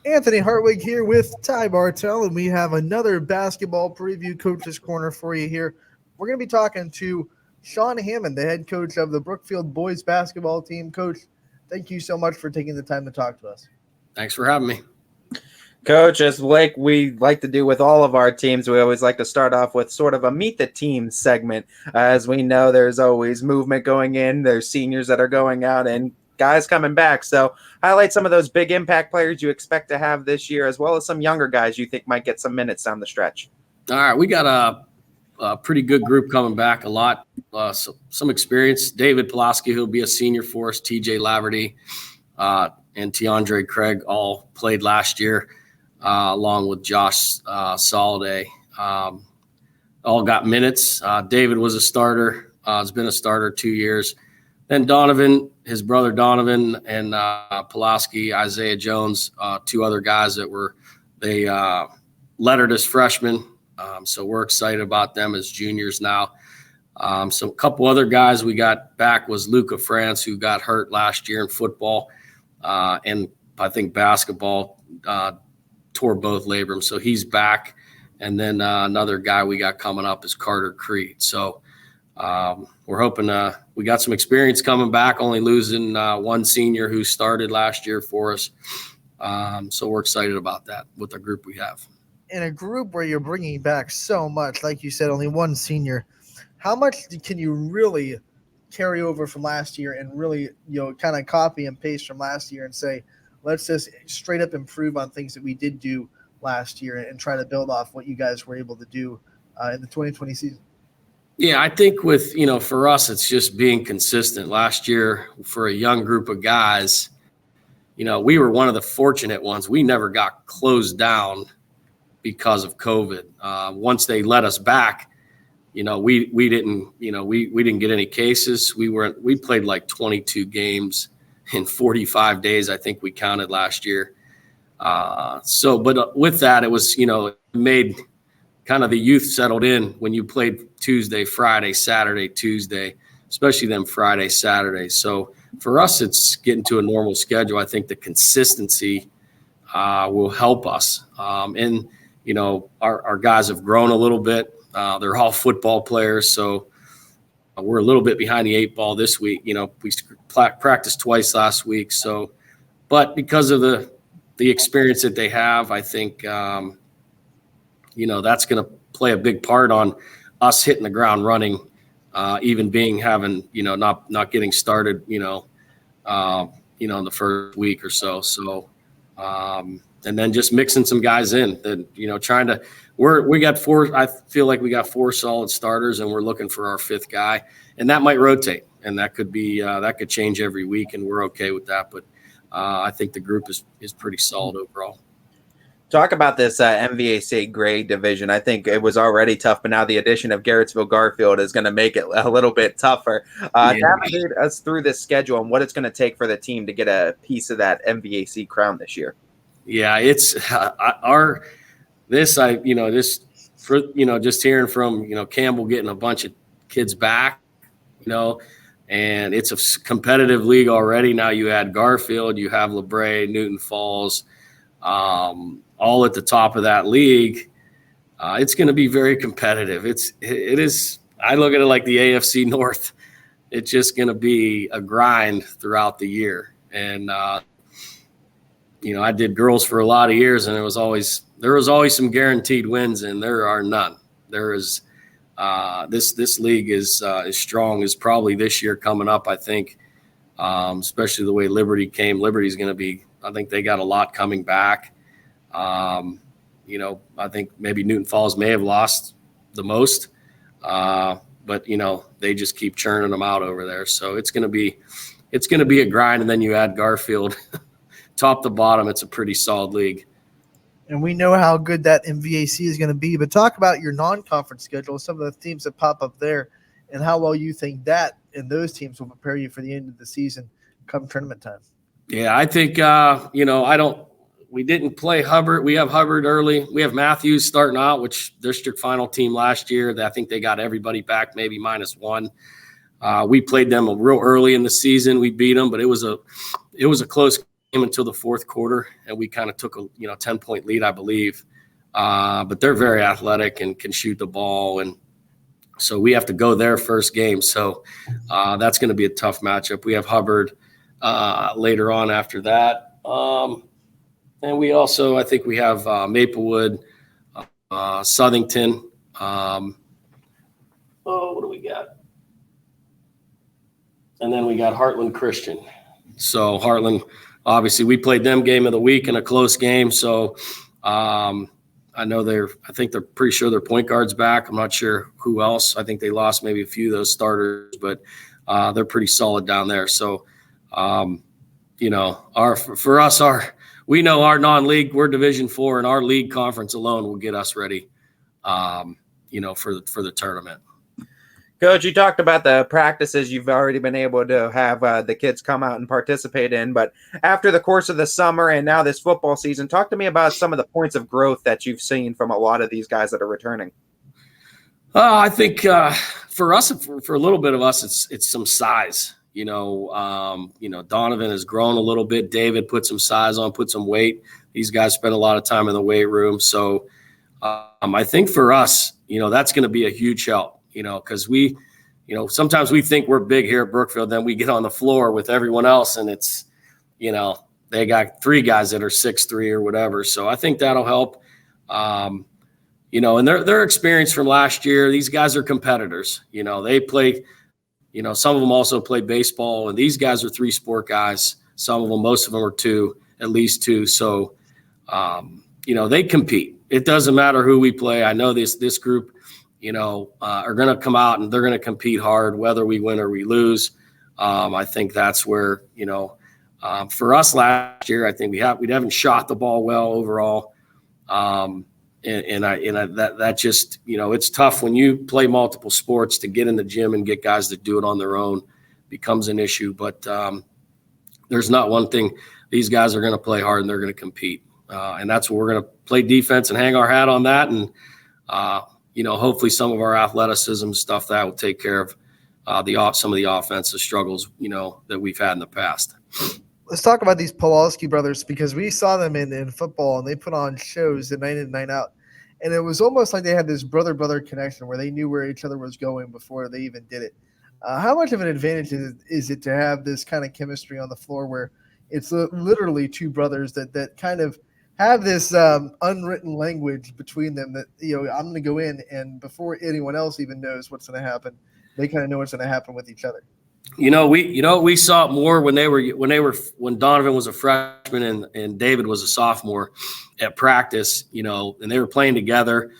Anthony Hartwig here with Ty Bartell, and we have another basketball preview coach's corner for you here. We're going to be talking to Shawn Hammond, the head coach of the Brookfield boys basketball team. Coach, thank you so much for taking the time to talk to us. Thanks for having me. Coach, as like we like to do with all of our teams, we always like to start off with sort of a meet the team segment. As we know, there's always movement going in, there's seniors that are going out, and guys coming back. So highlight some of those big impact players you expect to have this year, as well as some younger guys you think might get some minutes down the stretch. All right, we got a pretty good group coming back, a lot, some experience. David Polowsky, who'll be a senior for us, TJ Laverty, and Tiandre Craig all played last year, along with Josh Soliday. All got minutes. David was a starter, has been a starter 2 years. Then Donovan, his brother Donovan, and Polowsky, Isaiah Jones, two other guys that they lettered as freshmen. So we're excited about them as juniors now. So a couple other guys we got back was Luca France, who got hurt last year in football, and I think basketball tore both labrums. So he's back. And then another guy we got coming up is Carter Creed. So we're hoping we got some experience coming back, only losing one senior who started last year for us. So we're excited about that with the group we have. In a group where you're bringing back so much, like you said, only one senior, how much can you really carry over from last year and really, kind of copy and paste from last year and say, let's just straight up improve on things that we did do last year and try to build off what you guys were able to do in the 2020 season? Yeah, I think with, for us, it's just being consistent. Last year, for a young group of guys, we were one of the fortunate ones. We never got closed down because of COVID. Once they let us back, we didn't get any cases. We played like 22 games in 45 days, I think we counted last year. But with that, it was, it made kind of the youth settled in when you played Tuesday, Friday, Saturday, Tuesday, especially them Friday, Saturday. So for us, it's getting to a normal schedule. I think the consistency will help us. And, our guys have grown a little bit. They're all football players. So we're a little bit behind the eight ball this week. We practiced twice last week. So, but because of the experience that they have, I think, that's going to play a big part on us hitting the ground running, even not getting started, in the first week or so. So, and then just mixing some guys in that, we got four, I feel like we got four solid starters and we're looking for our fifth guy, and that might rotate, and that could be, that could change every week, and we're okay with that. But I think the group is pretty solid overall. Talk about this MVAC grade division. I think it was already tough, but now the addition of Garrettsville Garfield is going to make it a little bit tougher. Navigate us through this schedule and what it's going to take for the team to get a piece of that MVAC crown this year. Yeah, it's just hearing from, Campbell getting a bunch of kids back, and it's a competitive league already. Now you add Garfield, you have LeBray, Newton Falls, all at the top of that league. It's going to be very competitive. It is. I look at it like the AFC North. It's just going to be a grind throughout the year. And, I did girls for a lot of years, and there was always some guaranteed wins, and there are none. There is, this league is as strong as probably this year coming up, I think, especially the way Liberty came. Liberty's going to be, I think they got a lot coming back. I think maybe Newton Falls may have lost the most, but they just keep churning them out over there. So it's going to be a grind. And then you add Garfield, top to bottom. It's a pretty solid league. And we know how good that MVAC is going to be, but talk about your non-conference schedule, some of the teams that pop up there, and how well you think that and those teams will prepare you for the end of the season come tournament time. Yeah, I think, we didn't play Hubbard. We have Hubbard early. We have Matthews starting out, which district final team last year. I think they got everybody back, maybe -1. We played them real early in the season. We beat them, but it was a close game. until the fourth quarter, and we kind of took a 10-point lead, I believe. But they're very athletic and can shoot the ball, and so we have to go their first game. So that's going to be a tough matchup. We have Hubbard later on after that, and we also, I think we have Maplewood, Southington. What do we got? And then we got Heartland Christian. So Heartland, obviously, we played them game of the week in a close game. So I know I think they're pretty sure their point guard's back. I'm not sure who else. I think they lost maybe a few of those starters, but they're pretty solid down there. So, for us, we know our non-league, we're Division IV, and our league conference alone will get us ready, for the tournament. Coach, you talked about the practices you've already been able to have the kids come out and participate in, but after the course of the summer and now this football season, talk to me about some of the points of growth that you've seen from a lot of these guys that are returning. I think for us, for a little bit of us, it's some size. Donovan has grown a little bit. David put some size on, put some weight. These guys spend a lot of time in the weight room. So I think for us, that's going to be a huge help. Because we, sometimes we think we're big here at Brookfield, then we get on the floor with everyone else and it's, they got 3 guys that are 6'3" or whatever. So I think that'll help. And their experience from last year, these guys are competitors. They play, some of them also play baseball, and these guys are 3-sport guys. Some of them, most of them are 2, at least 2. So, they compete. It doesn't matter who we play. I know this group, are going to come out and they're going to compete hard, whether we win or we lose. I think that's where, for us last year, I think we haven't shot the ball well overall. That just, it's tough when you play multiple sports to get in the gym and get guys that do it on their own becomes an issue. But there's not one thing. These guys are going to play hard and they're going to compete. And that's what we're going to play defense and hang our hat on that. And, hopefully some of our athleticism stuff that will take care of some of the offensive struggles, that we've had in the past. Let's talk about these Polowsky brothers, because we saw them in football and they put on shows at night in, night out. And it was almost like they had this brother-brother connection where they knew where each other was going before they even did it. How much of an advantage is it to have this kind of chemistry on the floor where it's literally 2 brothers that kind of have this unwritten language between them that, I'm going to go in, and before anyone else even knows what's going to happen, they kind of know what's going to happen with each other. We saw it more when Donovan was a freshman and David was a sophomore at practice, and they were playing together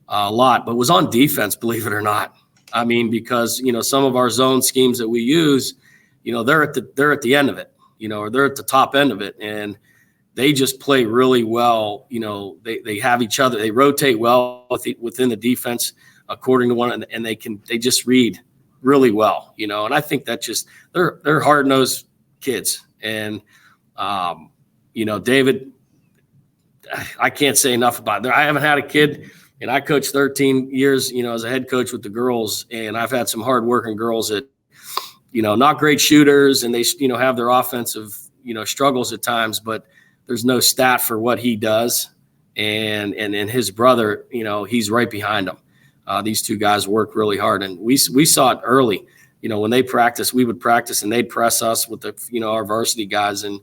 a lot, but it was on defense, believe it or not. I mean, because, some of our zone schemes that we use, they're at the end of it, or they're at the top end of it. And they just play really well. They have each other. They rotate well within the defense according to one, and they just read really well, and I think that just they're hard-nosed kids. And David, I can't say enough about it. I haven't had a kid, and I coached 13 years, as a head coach with the girls, and I've had some hard-working girls that, not great shooters, and they, have their offensive, struggles at times, but there's no stat for what he does. And his brother, he's right behind him. These 2 guys work really hard, and we saw it early. When they practice, we would practice and they'd press us with our varsity guys, and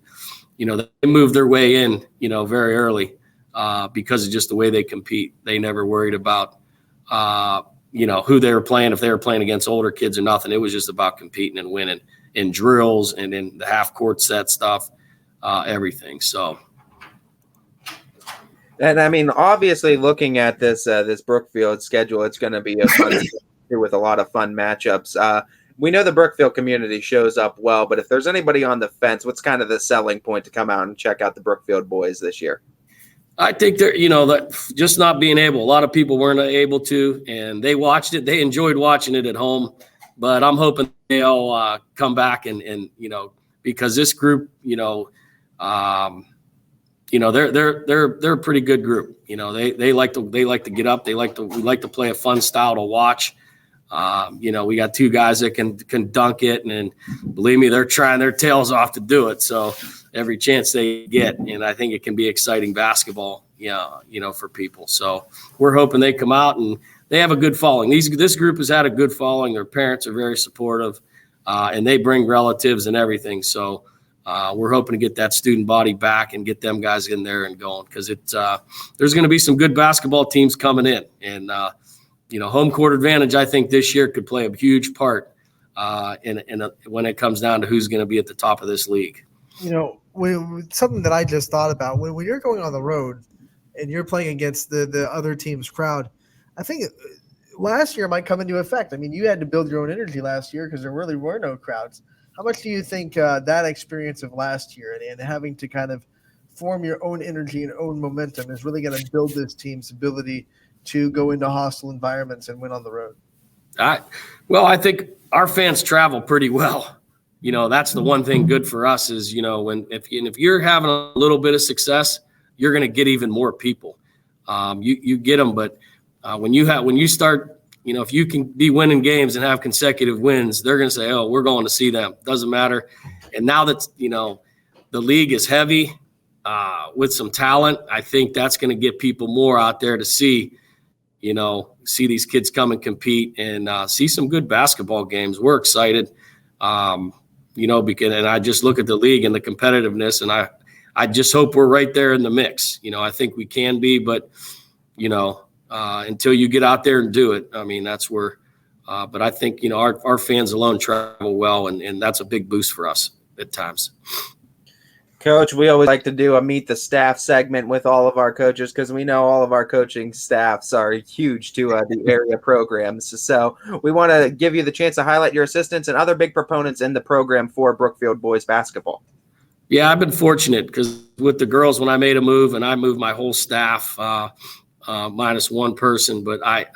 they moved their way in, very early because of just the way they compete. They never worried about who they were playing, if they were playing against older kids or nothing. It was just about competing and winning in drills and in the half court set stuff, everything. So. And I mean, obviously, looking at this Brookfield schedule, it's going to be a fun with a lot of fun matchups. We know the Brookfield community shows up well, but if there's anybody on the fence, what's kind of the selling point to come out and check out the Brookfield boys this year? I think they're, that just not being able. A lot of people weren't able to, and they watched it. They enjoyed watching it at home, but I'm hoping they'll come back and because this group, they're a pretty good group. They like to get up. We like to play a fun style to watch. We got 2 guys that can dunk it, and believe me, they're trying their tails off to do it. So every chance they get. And I think it can be exciting basketball, for people. So we're hoping they come out, and they have a good following. This group has had a good following. Their parents are very supportive, and they bring relatives and everything. So we're hoping to get that student body back and get them guys in there and going, because there's going to be some good basketball teams coming in. And, home court advantage, I think this year could play a huge part when it comes down to who's going to be at the top of this league. Something that I just thought about, when you're going on the road and you're playing against the other team's crowd, I think last year might come into effect. I mean, you had to build your own energy last year because there really were no crowds. How much do you think that experience of last year and having to kind of form your own energy and own momentum is really going to build this team's ability to go into hostile environments and win on the road? I think our fans travel pretty well. That's the one thing good for us is, if you're having a little bit of success, you're going to get even more people. You get them, but when you start, if you can be winning games and have consecutive wins, they're going to say, oh, we're going to see them. Doesn't matter. And now that, the league is heavy with some talent, I think that's going to get people more out there to see these kids come and compete and see some good basketball games. We're excited, because, and I just look at the league and the competitiveness, and I just hope we're right there in the mix. I think we can be, but, until you get out there and do it, I mean, that's where, but I think, our fans alone travel well, and that's a big boost for us at times. Coach, we always like to do a meet the staff segment with all of our coaches because we know all of our coaching staffs are huge to the area programs. So we want to give you the chance to highlight your assistants and other big proponents in the program for Brookfield boys basketball. Yeah, I've been fortunate because with the girls, when I made a move and I moved my whole staff, minus one person, but I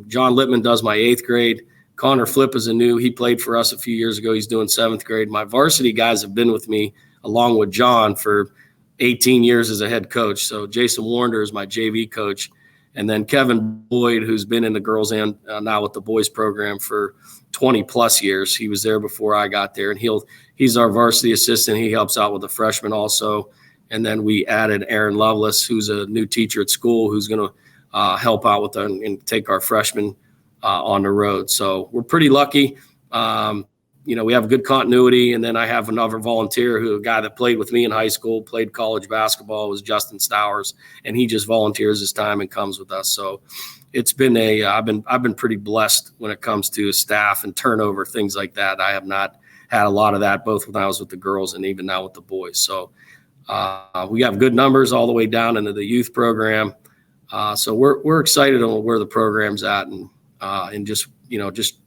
John Littman does my 8th grade. Connor Flip is he played for us a few years ago. He's doing 7th grade. My varsity guys have been with me along with John for 18 years as a head coach. So Jason Warner is my JV coach. And then Kevin Boyd, who's been in the girls and now with the boys program for 20 plus years. He was there before I got there, and he's our varsity assistant. He helps out with the freshmen also. And then we added Aaron Lovelace, who's a new teacher at school, who's going to help out with and take our freshmen on the road. So we're pretty lucky. We have good continuity. And then I have another volunteer a guy that played with me in high school, played college basketball, was Justin Stowers, and he just volunteers his time and comes with us. So it's been I've been pretty blessed when it comes to staff and turnover, things like that. I have not had a lot of that, both when I was with the girls and even now with the boys. So we have good numbers all the way down into the youth program. So we're excited on where the program's at, and just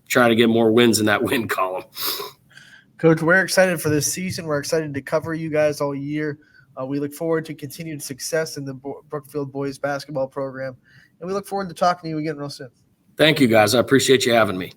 try to get more wins in that win column. Coach, we're excited for this season. We're excited to cover you guys all year. We look forward to continued success in the Brookfield boys basketball program, and we look forward to talking to you again real soon. Thank you, guys. I appreciate you having me.